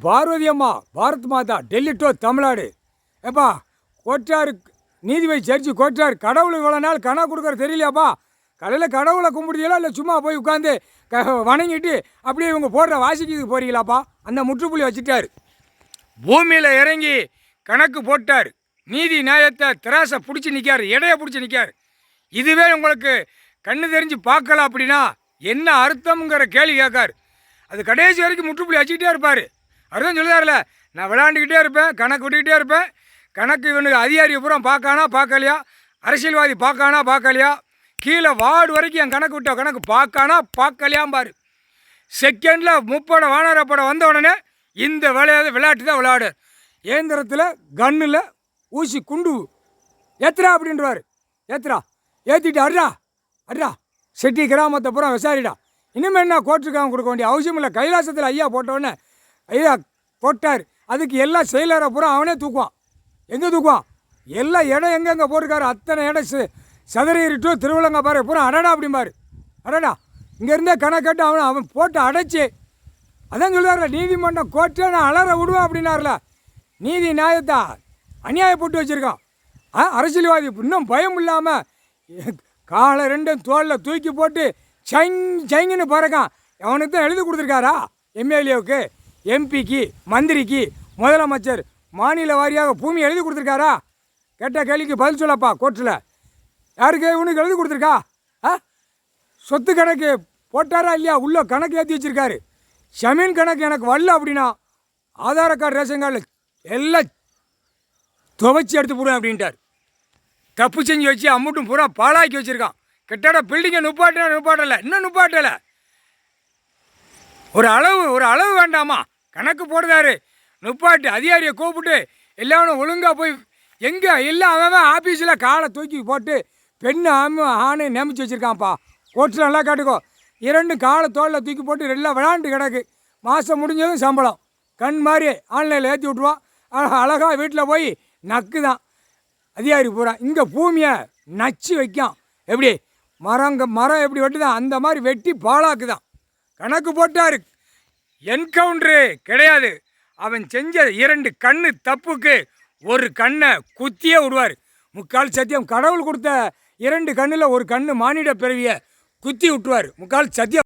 பார்வதி அம்மா பாரத் மாதா டெல்லி டு தமிழ்நாடு. ஏப்பா கோட்டார் நீதிபதி ஜட்ஜி கோட்டார் கடவுள் இவ்வளோ நாள் கணக்கு கொடுக்குற தெரியலையாப்பா? கடையில் கடவுளை கும்பிடுறீங்களா இல்லை சும்மா போய் உட்காந்து வணங்கிட்டு அப்படியே இவங்க போடுற வாசிக்கு போகிறீங்களாப்பா? அந்த முற்றுப்புள்ளி வச்சுட்டார். பூமியில் இறங்கி கணக்கு போட்டார். நீதி நியாயத்தை திராசை பிடிச்சி நிற்கார், எடையை பிடிச்சி நிற்கார். இதுவே உங்களுக்கு கண்ணு தெரிஞ்சு பார்க்கலாம் அப்படின்னா என்ன அர்த்தம்ங்கிற கேள்வி கேட்கார். அது கடைசி வரைக்கும் முற்றுப்புள்ளி வச்சுக்கிட்டே இருப்பார். அர்த்தம் சொல்லுதார்ல, நான் விளையாண்டுக்கிட்டே இருப்பேன், கணக்கு விட்டுக்கிட்டே இருப்பேன். கணக்கு இவனுக்கு அதிகாரியை பூரா பார்க்கானா பார்க்கலையா, அரசியல்வாதி பார்க்கானா பார்க்கலையா, கீழே வார்டு வரைக்கும் என் கணக்கு விட்ட கணக்கு பார்க்கானா பார்க்கலையாம்பார். செகண்டில் முப்பட வானரப்படம் வந்த உடனே இந்த விளையாட்டு தான் விளையாடு. இயந்திரத்தில் கன்னில் ஊசி குண்டு ஏத்துறா அப்படின்றவார். ஏத்துறா ஏற்றிட்டு அட்ரா செட்டி கிராமத்தை பூரா விசாரிடா. இனிமேல் என்ன கோர்ட்டுக்காக கொடுக்க வேண்டிய அவசியம் இல்லை. கைலாசத்தில் ஐயா போட்டவுடனே ஐயா போட்டார். அதுக்கு எல்லாம் செயலரை பூரா அவனே தூக்குவான். எங்கே தூக்குவான்? எல்லாம் இடம் எங்கெங்கே போட்டிருக்காரு அத்தனை இடம் சதுரகிரிட்டு திருவிழங்காப்பாரு பூரா அடடா அப்படிம்பாரு. அடடா இங்கேருந்தே கணக்கட்டு அவன் போட்டு அடைச்சி அதான் சொல்லுவார்ல, நீதிமன்றம் கோர்ட்டே நான் அலற விடுவேன் அப்படின்னார்ல. நீதி நியாயத்தா அநியாயப்பட்டு வச்சுருக்கான். அரசியல்வாதி இன்னும் பயம் இல்லாமல் காலை ரெண்டும் தோளில் தூக்கி போட்டு சைங்குன்னு பறக்கான். அவனுக்கு தான் எழுதி கொடுத்துருக்காரா? எம்எல்ஏவுக்கு, எம்பிக்கு, மந்திரிக்கு, முதலமைச்சர் மாநில வாரியாக பூமி எழுதி கொடுத்துருக்காரா? கேட்ட கேள்விக்கு பதில் சொல்லப்பா கோர்ட்டில். யாருக்கு? இவனுக்கு எழுதி கொடுத்துருக்கா? சொத்து கணக்கு போட்டாரா இல்லையா? உள்ள கணக்கு ஏற்றி வச்சுருக்காரு. ஜமீன் கணக்கு எனக்கு வரல அப்படின்னா ஆதார் கார்டு ரேஷன் கார்டில் எல்லாம் துவைச்சி எடுத்து போடுவேன் அப்படின்ட்டார். தப்பு செஞ்சு வச்சு அம்மட்டும் பூரா பாழாக்கி வச்சுருக்கான். கெட்டாட பில்டிங்கை நுப்பாட்டலை, இன்னும் நுப்பாட்டலை. ஒரு அளவு வேண்டாமா? கணக்கு போடுறாரு, நுப்பாட்டு அதிகாரியை கூப்பிட்டு எல்லாரும் ஒழுங்காக போய் எங்கே எல்லாம் அவன் ஆஃபீஸில் காலை தூக்கி போட்டு பெண்ணு ஆணை நியமிச்சு வச்சுருக்கான்ப்பா. கோர்ட்டில் நல்லா காட்டுக்கோ. 2 காலை தோளில் தூக்கி போட்டு எல்லாம் விளாண்டு கிடக்கு. மாதம் முடிஞ்சதும் சம்பளம் கண் மாதிரி ஆன்லைனில் ஏற்றி விட்ருவான். அழகாக வீட்டில் போய் நக்கு தான் அதிகாரி பூரா. இங்கே பூமியை நச்சு வைக்கான். எப்படி மரம் எப்படி வெட்டுதான் அந்த மாதிரி வெட்டி பாழாக்குதான். கணக்கு போட்டார். என்கவுண்டரு கிடையாது. அவன் செஞ்ச 2 கண்ணு தப்புக்கு 1 கண்ணை குத்தியே விடுவார். முக்கால் சத்தியம் கடவுள் கொடுத்த 2 கண்ணில் 1 கண்ணு மானிட பிறவியை குத்தி விட்டுவார். முக்கால் சத்தியம்.